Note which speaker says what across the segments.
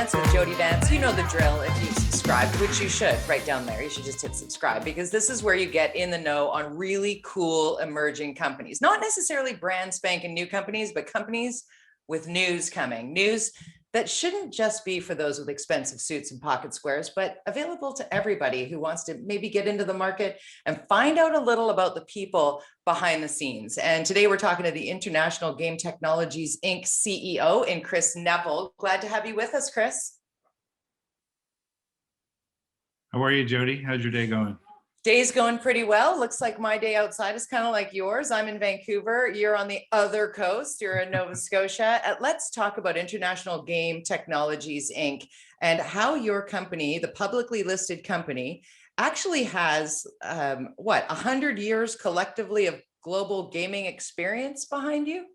Speaker 1: Vance with Jody Vance. You know the drill. If you subscribe, which you should, right down there, you should just hit subscribe, because this is where you get in the know on really cool emerging companies. Not necessarily brand spanking new companies, but companies with news coming. News that shouldn't just be for those with expensive suits and pocket squares, but available to everybody who wants to maybe get into the market and find out a little about the people behind the scenes. And today we're talking to the International Game Technologies Inc. CEO and Chris Neville. Glad to have you with us, Chris.
Speaker 2: How are you, Jody? How's your day going?
Speaker 1: Day's going pretty well. Looks like my day outside is kind of like yours. I'm in Vancouver. You're on the other coast. You're in Nova Scotia. Let's talk about International Game Technologies Inc. and how your company, the publicly listed company, actually has 100 years collectively of global gaming experience behind you?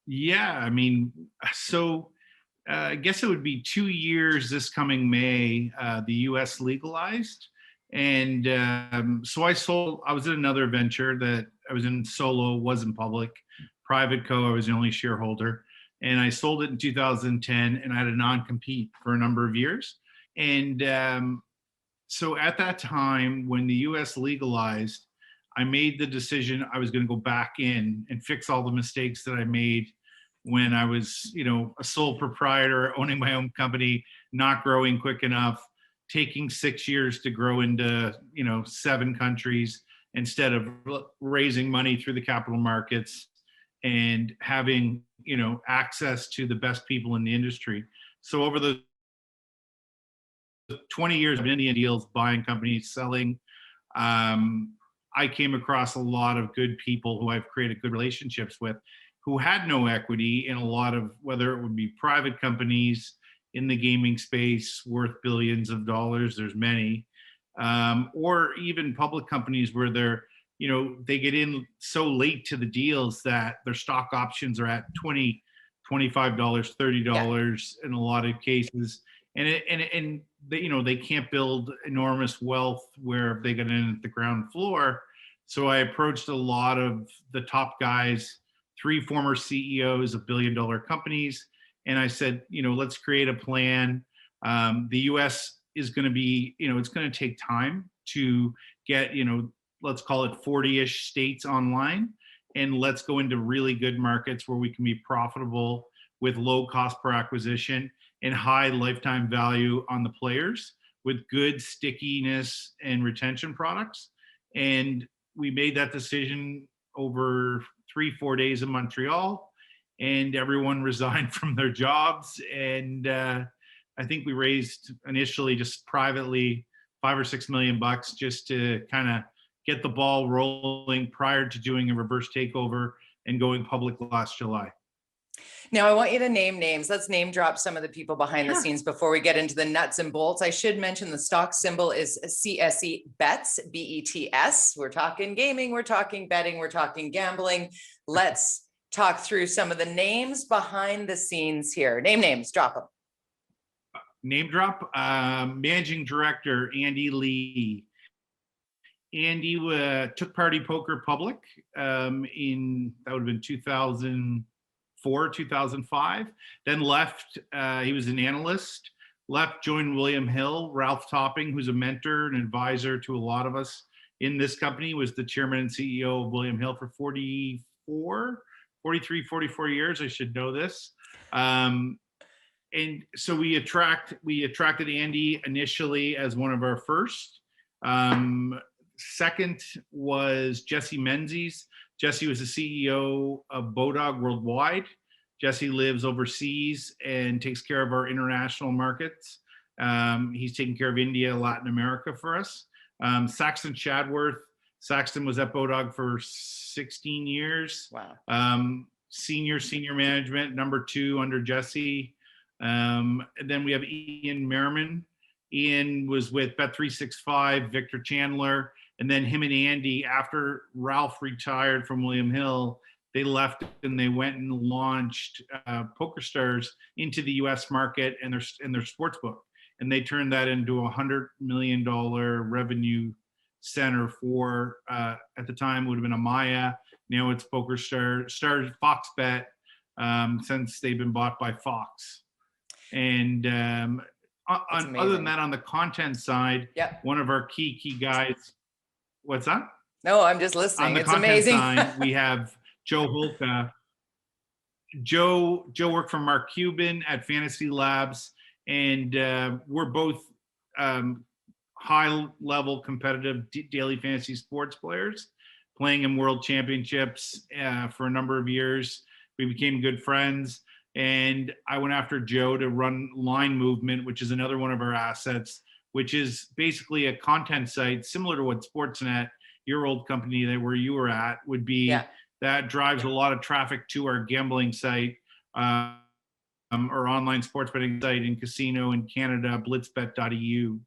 Speaker 2: Yeah, I mean, I guess it would be 2 years this coming May, the US legalized. And so I was in another venture that I was in solo, wasn't public, private co, I was the only shareholder. And I sold it in 2010 and I had a non-compete for a number of years. And so at that time, when the US legalized, I made the decision I was going to go back in and fix all the mistakes that I made when I was, a sole proprietor, owning my own company, not growing quick enough, taking 6 years to grow into, 7 countries instead of raising money through the capital markets and having, access to the best people in the industry. So over the 20 years of Indian deals, buying companies, selling, I came across a lot of good people who I've created good relationships with, who had no equity in a lot of, whether it would be private companies in the gaming space worth billions of dollars, there's many, or even public companies where they get in so late to the deals that their stock options are at $20, $25, $30 in a lot of cases. And they can't build enormous wealth where they get in at the ground floor. So I approached a lot of the top guys, 3 former CEOs of billion-dollar companies. And I said, let's create a plan. The US is going to be, it's going to take time to get, let's call it 40-ish states online. And let's go into really good markets where we can be profitable with low cost per acquisition and high lifetime value on the players with good stickiness and retention products. And we made that decision over 3-4 days in Montreal, and everyone resigned from their jobs. And I think we raised initially just privately $5 or $6 million just to kind of get the ball rolling prior to doing a reverse takeover and going public last July.
Speaker 1: Now, I want you to name names. Let's name drop some of the people behind the scenes before we get into the nuts and bolts. I should mention the stock symbol is CSE BETS, BETS. We're talking gaming, we're talking betting, we're talking gambling. Let's talk through some of the names behind the scenes here. Name names, drop them.
Speaker 2: Name drop, Managing Director, Andy Lee. Andy took Party Poker public that would have been 2004, 2005, then left. He was an analyst, left, joined William Hill. Ralph Topping, who's a mentor and advisor to a lot of us in this company, was the chairman and CEO of William Hill for 44 years. I should know this. And so we attracted Andy initially as one of our first. Second was Jesse Menzies. Jesse was the CEO of Bodog Worldwide. Jesse lives overseas and takes care of our international markets. He's taking care of India, Latin America for us. Saxton Chadworth. Saxton was at Bodog for 16 years.
Speaker 1: Wow.
Speaker 2: Senior management, number 2 under Jesse. And then we have Ian Merriman. Ian was with Bet365, Victor Chandler, and then him and Andy, after Ralph retired from William Hill, they left and they went and launched PokerStars into the US market and their sports book. And they turned that into a $100 million revenue center for, at the time would have been Amaya. Now it's PokerStars, started Fox Bet since they've been bought by Fox. And other than
Speaker 1: amazing.
Speaker 2: that, on the content side,
Speaker 1: Yep.
Speaker 2: one of our key guys, what's that?
Speaker 1: No, I'm just
Speaker 2: On
Speaker 1: listening.
Speaker 2: the
Speaker 1: It's
Speaker 2: content
Speaker 1: amazing.
Speaker 2: side, we have Joe Holka. Joe worked for Mark Cuban at Fantasy Labs, and we're both high-level competitive daily fantasy sports players, playing in world championships for a number of years. We became good friends, and I went after Joe to run Line Movement, which is another one of our assets, which is basically a content site similar to what Sportsnet, your old company that where you were at, would be.
Speaker 1: Yeah.
Speaker 2: That drives a lot of traffic to our gambling site, our online sports betting site in casino in Canada, blitzbet.eu.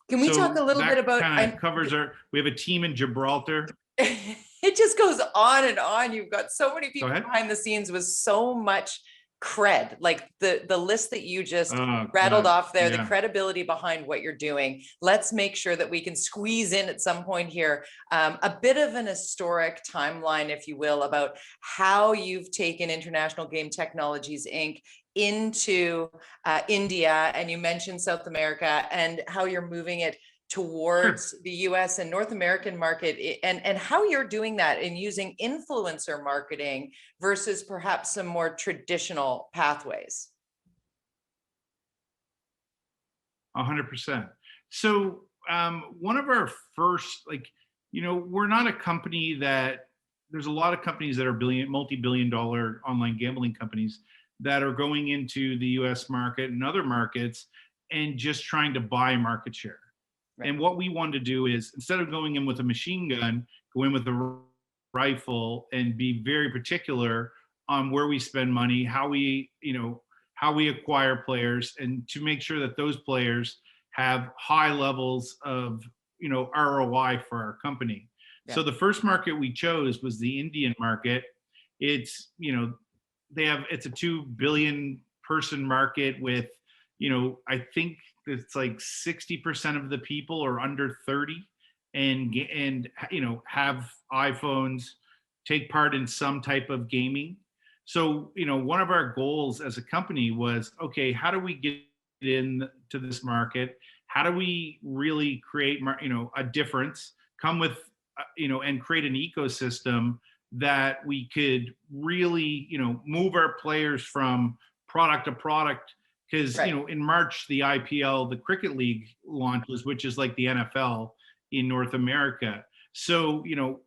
Speaker 1: Can we talk
Speaker 2: So
Speaker 1: a little bit
Speaker 2: that
Speaker 1: about,
Speaker 2: kind of covers we have a team in Gibraltar.
Speaker 1: it just goes on and on. You've got so many people
Speaker 2: ahead.
Speaker 1: behind the scenes with so much cred, like the list that you just
Speaker 2: Oh,
Speaker 1: rattled
Speaker 2: God.
Speaker 1: off there, the
Speaker 2: Yeah.
Speaker 1: credibility behind what you're doing. Let's make sure that we can squeeze in at some point here a bit of an historic timeline, if you will, about how you've taken International Game Technologies Inc. into India, and you mentioned South America, and how you're moving it towards the US and North American market, and how you're doing that in using influencer marketing versus perhaps some more traditional pathways.
Speaker 2: 100%. So one of our first, we're not a company that, there's a lot of companies that are multi-billion dollar online gambling companies that are going into the US market and other markets and just trying to buy market share. Right. And what we want to do is, instead of going in with a machine gun, go in with a rifle and be very particular on where we spend money, how we acquire players, and to make sure that those players have high levels of, ROI for our company. Yeah. So the first market we chose was the Indian market. It's, it's a 2 billion person market with, I think it's like 60% of the people are under 30 and have iPhones, take part in some type of gaming. So, one of our goals as a company was, okay, how do we get into this market? How do we really create, a difference, come with, and create an ecosystem that we could really, move our players from product to product. Because, right. In March, the IPL, the Cricket League launches, which is like the NFL in North America. So,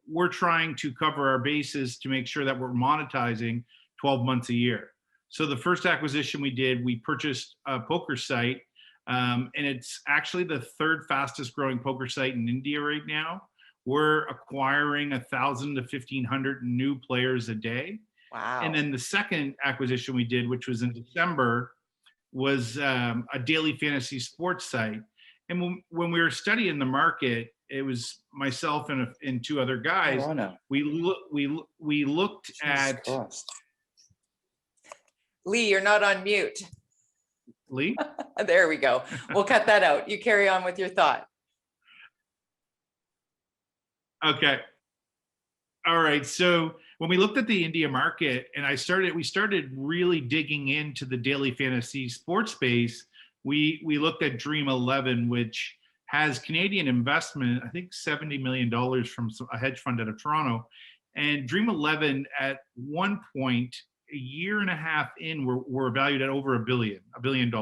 Speaker 2: we're trying to cover our bases to make sure that we're monetizing 12 months a year. So the first acquisition we did, we purchased a poker site, and it's actually the third fastest growing poker site in India right now. We're acquiring 1,000 to 1,500 new players a day. Wow. And then the second acquisition we did, which was in December, was a daily fantasy sports site. And when we were studying the market, it was myself and two other guys. Oh, no. We looked Jesus at Christ.
Speaker 1: Lee, you're not on mute.
Speaker 2: Lee?
Speaker 1: There we go. We'll cut that out. You carry on with your thought.
Speaker 2: Okay. All right. So when we looked at the India market, and we started really digging into the daily fantasy sports space, we looked at Dream 11, which has Canadian investment, I think $70 million from a hedge fund out of Toronto. And Dream 11 at one point, a year and a half in, were valued at over $1 billion.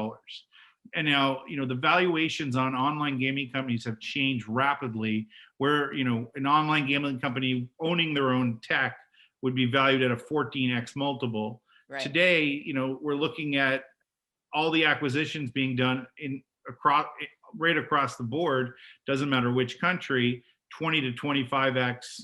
Speaker 2: And now, the valuations on online gaming companies have changed rapidly, where, an online gambling company owning their own tech would be valued at a 14x multiple. Right. Today, we're looking at all the acquisitions being done right across the board, doesn't matter which country, 20 to 25x,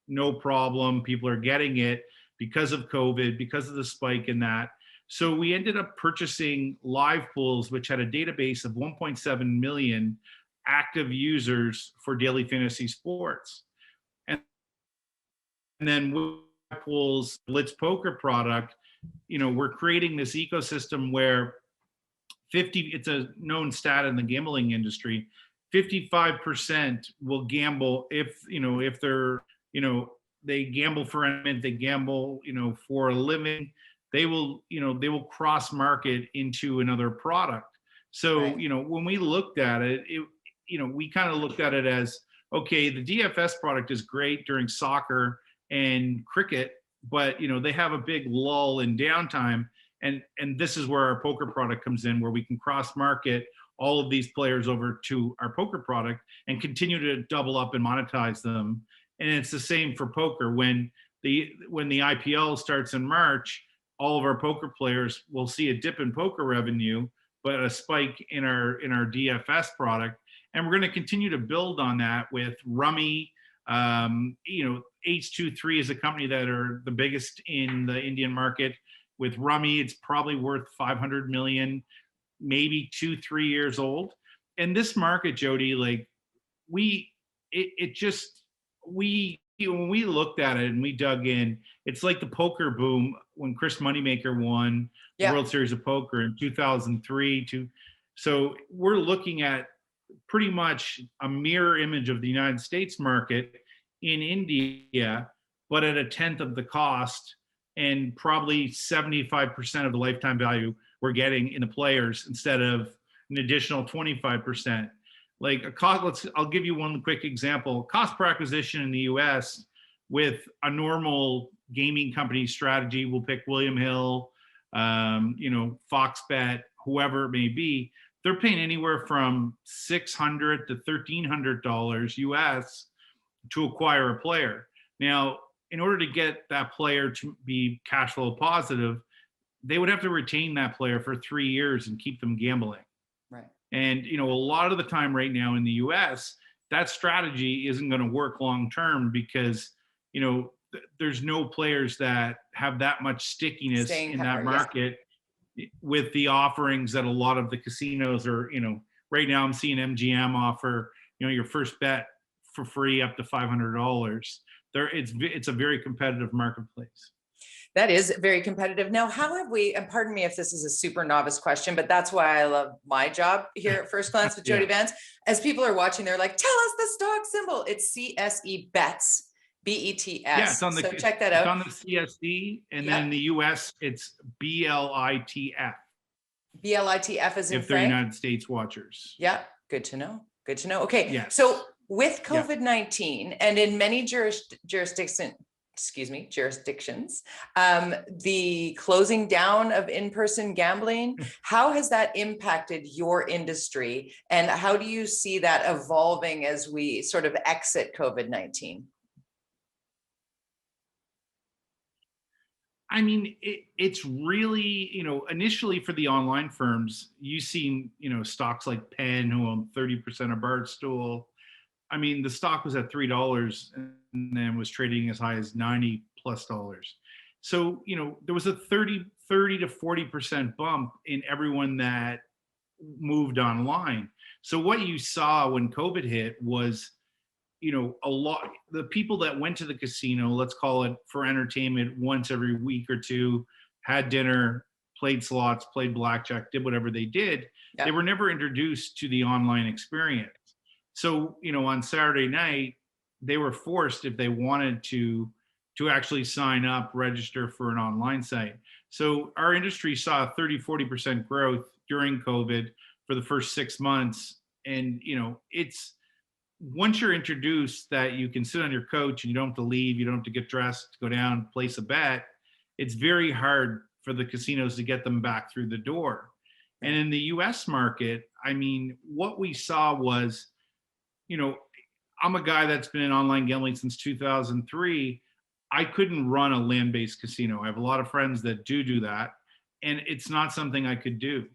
Speaker 2: no problem. People are getting it because of COVID, because of the spike in that. So we ended up purchasing Live Pools, which had a database of 1.7 million active users for daily fantasy sports. And then with Live Pools Blitz Poker product, we're creating this ecosystem where it's a known stat in the gambling industry, 55% will gamble if they're, they gamble for entertainment, they gamble, for a living. they will, they will cross market into another product. So,
Speaker 1: Right.
Speaker 2: when we looked at it, we kind of looked at it as, okay, the DFS product is great during soccer and cricket, but they have a big lull in downtime. And this is where our poker product comes in, where we can cross market all of these players over to our poker product and continue to double up and monetize them. And it's the same for poker. When the IPL starts in March, all of our poker players will see a dip in poker revenue, but a spike in our DFS product. And we're going to continue to build on that with Rummy. H23 is a company that are the biggest in the Indian market. With Rummy, it's probably worth 500 million, maybe 2-3 years old. And this market, Jody, like when we looked at it and we dug in, it's like the poker boom when Chris Moneymaker won the World Series of Poker in 2003. So we're looking at pretty much a mirror image of the United States market in India, but at a tenth of the cost, and probably 75% of the lifetime value we're getting in the players instead of an additional 25%. Like I'll give you one quick example. Cost per acquisition in the US with a normal gaming company strategy, we'll pick William Hill, Fox Bet, whoever it may be, they're paying anywhere from $600 to $1,300 US to acquire a player. Now, in order to get that player to be cash flow positive, they would have to retain that player for 3 years and keep them gambling.
Speaker 1: Right.
Speaker 2: And, a lot of the time right now in the US, that strategy isn't going to work long term because, there's no players that have that much stickiness in that market with the offerings that a lot of the casinos are, right now I'm seeing MGM offer, your first bet for free up to $500. It's a very competitive marketplace.
Speaker 1: That is very competitive. Now, how have we, and pardon me if this is a super novice question, but that's why I love my job here at First Glance with Jody Vance. As people are watching, they're like, tell us the stock symbol. It's CSE BETS, BETS.
Speaker 2: Yeah, it's on
Speaker 1: so check that out.
Speaker 2: It's on the CSE, and then in the US, it's BLITF.
Speaker 1: BLITF is in
Speaker 2: if they're United States watchers.
Speaker 1: Yeah, good to know. Good to know. Okay, so with COVID-19 and in many jurisdictions, the closing down of in-person gambling, how has that impacted your industry? And how do you see that evolving as we sort of exit COVID-19?
Speaker 2: I mean, it's really, initially for the online firms, you've seen, stocks like Penn, who own 30% of Barstool. I mean, the stock was at $3 and then was trading as high as $90+ dollars. So, there was a 30 to 40% bump in everyone that moved online. So what you saw when COVID hit was, a lot, the people that went to the casino, let's call it for entertainment once every week or two, had dinner, played slots, played blackjack, did whatever they did. They were never introduced to the online experience. So, on Saturday night, they were forced, if they wanted to actually sign up, register for an online site. So our industry saw 30-40% growth during COVID for the first 6 months. And, it's, once you're introduced that you can sit on your couch and you don't have to leave, you don't have to get dressed, go down, place a bet, it's very hard for the casinos to get them back through the door. And in the US market, I mean, what we saw was, I'm a guy that's been in online gambling since 2003. I couldn't run a land-based casino. I have a lot of friends that do that, and it's not something I could do.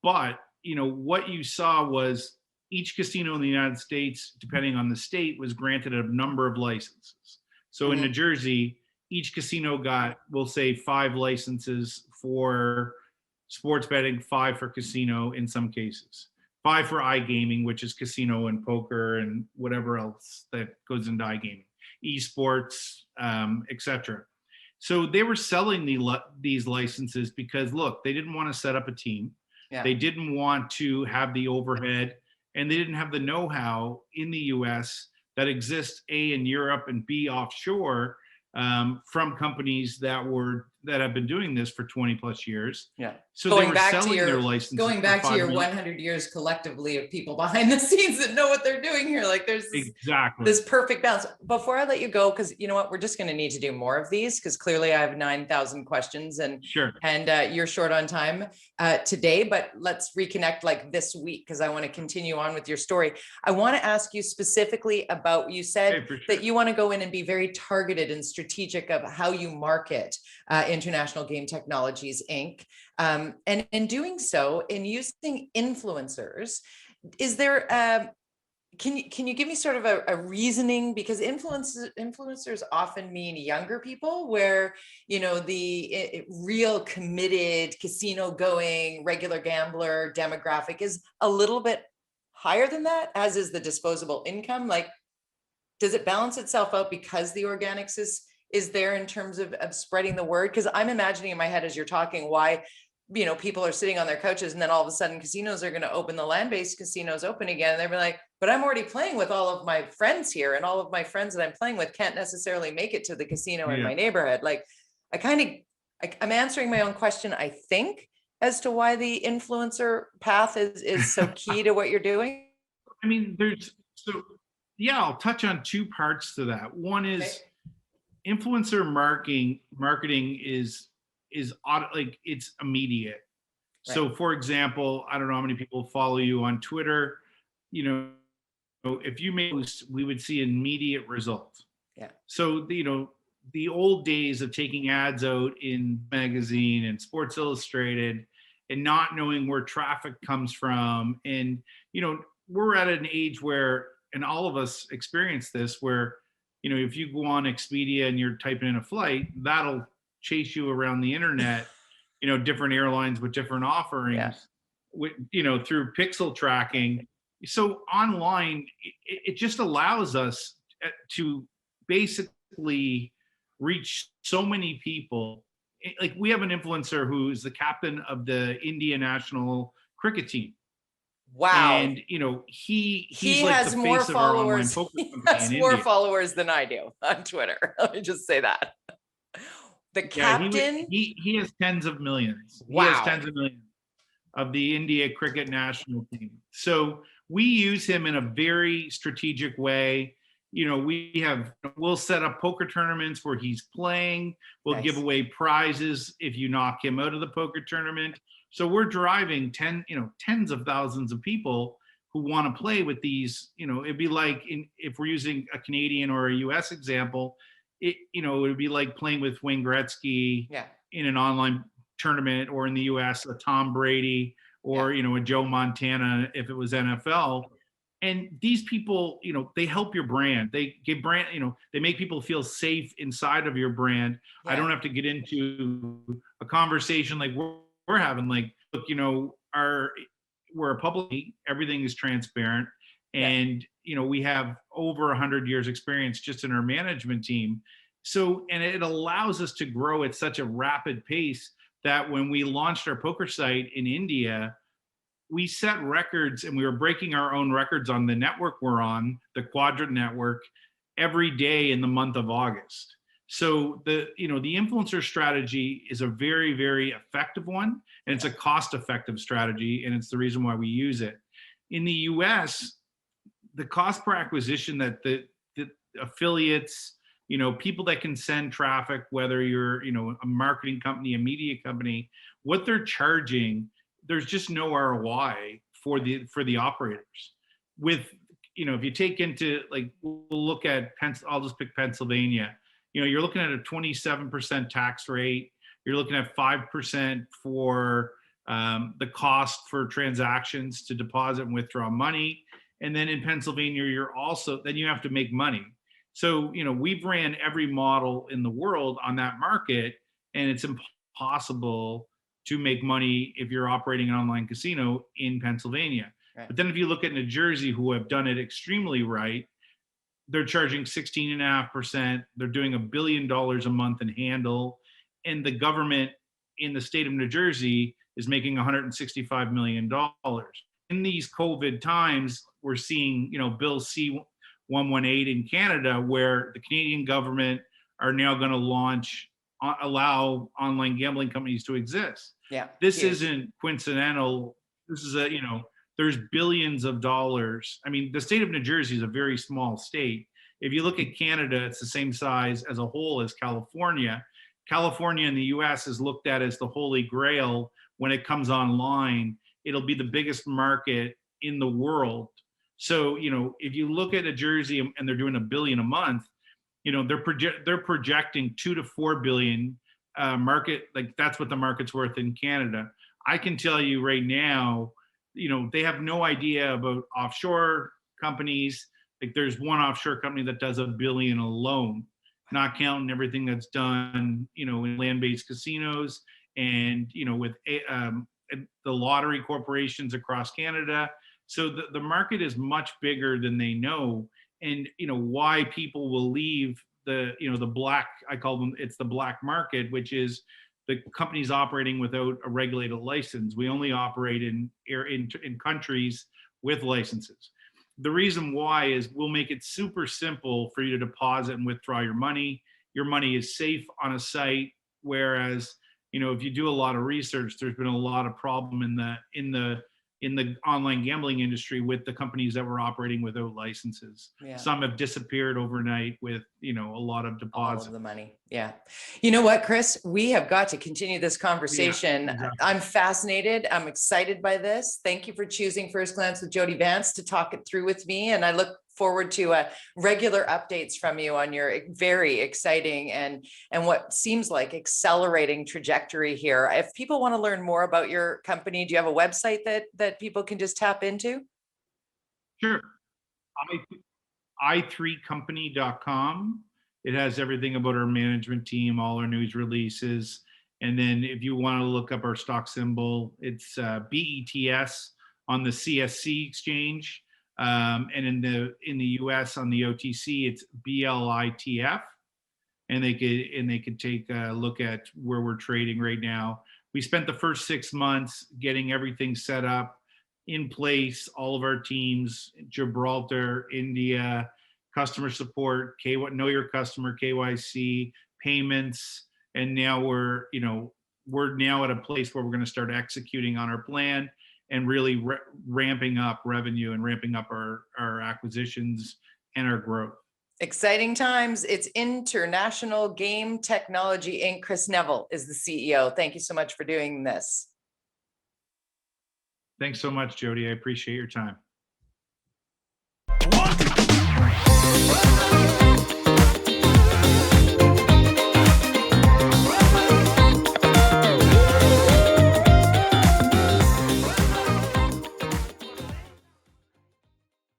Speaker 2: But, what you saw was each casino in the United States, depending on the state, was granted a number of licenses. So in New Jersey, each casino got, we'll say, 5 licenses for sports betting, 5 for casino in some cases, 5 for iGaming, which is casino and poker and whatever else that goes into iGaming, esports, etc. So they were selling these licenses because, look, they didn't want to set up a team. They didn't want to have the overhead, and they didn't have the know-how in the US that exists, A, in Europe, and B, offshore, from companies that were that have been doing this for 20 plus years.
Speaker 1: Yeah.
Speaker 2: So they were selling their licenses.
Speaker 1: Going back to your 100 years collectively of people behind the scenes that know what they're doing here. Like there's this perfect balance. Before I let you go, because you know what, we're just going to need to do more of these because clearly I have 9,000 questions and you're short on time today, but let's reconnect like this week because I want to continue on with your story. I want to ask you specifically about, you said that you want to go in and be very targeted and strategic of how you market International Game Technologies, Inc. And in doing so, in using influencers, is there, can you give me sort of a reasoning? Because influencers often mean younger people where, you know, the real committed casino going regular gambler demographic is a little bit higher than that, as is the disposable income. Like, does it balance itself out because the organics is there in terms of spreading the word? Because I'm imagining in my head as you're talking why, you know, people are sitting on their couches and then all of a sudden casinos are going to open, the land-based casinos open again. And they're like, but I'm already playing with all of my friends here, and all of my friends that I'm playing with can't necessarily make it to the casino in my neighborhood. Like I'm answering my own question, I think, as to why the influencer path is so key to what you're doing.
Speaker 2: I mean, I'll touch on two parts to that. One is influencer marketing is like it's immediate. So for example, I don't know how many people follow you on Twitter. You know, if you make posts, we would see immediate results. Yeah. So you know, the old days of taking ads out in magazine and Sports Illustrated and not knowing where traffic comes from, and you know, we're at an age where, and all of us experience this, where you know, if you go on Expedia and you're typing in a flight, that'll chase you around the internet, you know, different airlines with different offerings, with, you know, through pixel tracking. So online, it just allows us to basically reach so many people. Like we have an influencer who's the captain of the India national cricket team.
Speaker 1: Wow.
Speaker 2: And you know, he like
Speaker 1: has
Speaker 2: the
Speaker 1: more
Speaker 2: face of our online
Speaker 1: followers.
Speaker 2: poker
Speaker 1: He
Speaker 2: company
Speaker 1: has
Speaker 2: in
Speaker 1: more
Speaker 2: India.
Speaker 1: followers than I do on Twitter. Let me just say that. The captain.
Speaker 2: He has tens of millions.
Speaker 1: Wow.
Speaker 2: He has tens of millions of the India cricket national team. So we use him in a very strategic way. You know, we'll set up poker tournaments where he's playing. We'll give away prizes if you knock him out of the poker tournament. So we're driving tens of thousands of people who want to play with these. You know, it'd be like if we're using a Canadian or a US example, it would be like playing with Wayne Gretzky in an online tournament, or in the US, a Tom Brady, or, you know, a Joe Montana if it was NFL. And these people, you know, they help your brand. They give brand, you know, they make people feel safe inside of your brand. I don't have to get into a conversation like we're having, like, look, you know, we're a public, everything is transparent. And, you know, we have over 100 years experience just in our management team. So, and it allows us to grow at such a rapid pace that when we launched our poker site in India, we set records, and we were breaking our own records on the network we're on, the Quadrant network, every day in the month of August. So the influencer strategy is a very, very effective one, and it's a cost-effective strategy, and it's the reason why we use it. In the US, the cost per acquisition that the affiliates, you know, people that can send traffic, whether you're, you know, a marketing company, a media company, what they're charging, there's just no ROI for the operators. With, you know, if you take into, like, we'll look at I'll just pick Pennsylvania. You know, you're looking at a 27% tax rate. You're looking at 5% for the cost for transactions to deposit and withdraw money. And then in Pennsylvania, then you have to make money. So, you know, we've ran every model in the world on that market, and it's impossible to make money if you're operating an online casino in Pennsylvania. Right. But then if you look at New Jersey, who have done it extremely right, they're charging 16.5%. They're doing $1 billion a month in handle. And the government in the state of New Jersey is making $165 million. In these COVID times, we're seeing, you know, Bill C-118 in Canada, where the Canadian government are now going to launch allow online gambling companies to exist.
Speaker 1: Yeah.
Speaker 2: This
Speaker 1: huge.
Speaker 2: isn't coincidental. This is there's billions of dollars. I mean, the state of New Jersey is a very small state. If you look at Canada, it's the same size as a whole as California. California in the US is looked at as the holy grail when it comes online. It'll be the biggest market in the world. So, if you look at New Jersey and they're doing $1 billion a month, they're projecting 2 to 4 billion market. Like, that's what the market's worth in Canada. I can tell you right now, they have no idea about offshore companies. Like, there's one offshore company that does $1 billion alone, not counting everything that's done, in land-based casinos and, with the lottery corporations across Canada. So the market is much bigger than they know. And, why people will leave the black, I call them, it's the black market, which is the companies operating without a regulated license. We only operate in countries with licenses. The reason why is we'll make it super simple for you to deposit and withdraw your money. Your money is safe on a site, whereas, if you do a lot of research, there's been a lot of problem in the online gambling industry with the companies that were operating without licenses.
Speaker 1: Yeah.
Speaker 2: Some have disappeared overnight with, a lot of deposits.
Speaker 1: All of the money. Yeah. You know what, Chris? We have got to continue this conversation.
Speaker 2: Yeah, exactly.
Speaker 1: I'm fascinated. I'm excited by this. Thank you for choosing First Glance with Jody Vance to talk it through with me. And I look forward to regular updates from you on your very exciting and what seems like accelerating trajectory here. If people want to learn more about your company, do you have a website that people can just tap into?
Speaker 2: Sure. E35.com. It has everything about our management team, all our news releases. And then if you want to look up our stock symbol, it's BETS on the CSC exchange. And in the US on the OTC, it's BLITF. And they could take a look at where we're trading right now. We spent the first 6 months getting everything set up in place, all of our teams, Gibraltar, India, customer support, know your customer, KYC, payments, and now we're now at a place where we're going to start executing on our plan and really ramping up revenue and ramping up our acquisitions and our growth.
Speaker 1: Exciting times. It's International Game Technology Inc. Chris Neville is the CEO. Thank you so much for doing this.
Speaker 2: Thanks so much, Jody. I appreciate your time.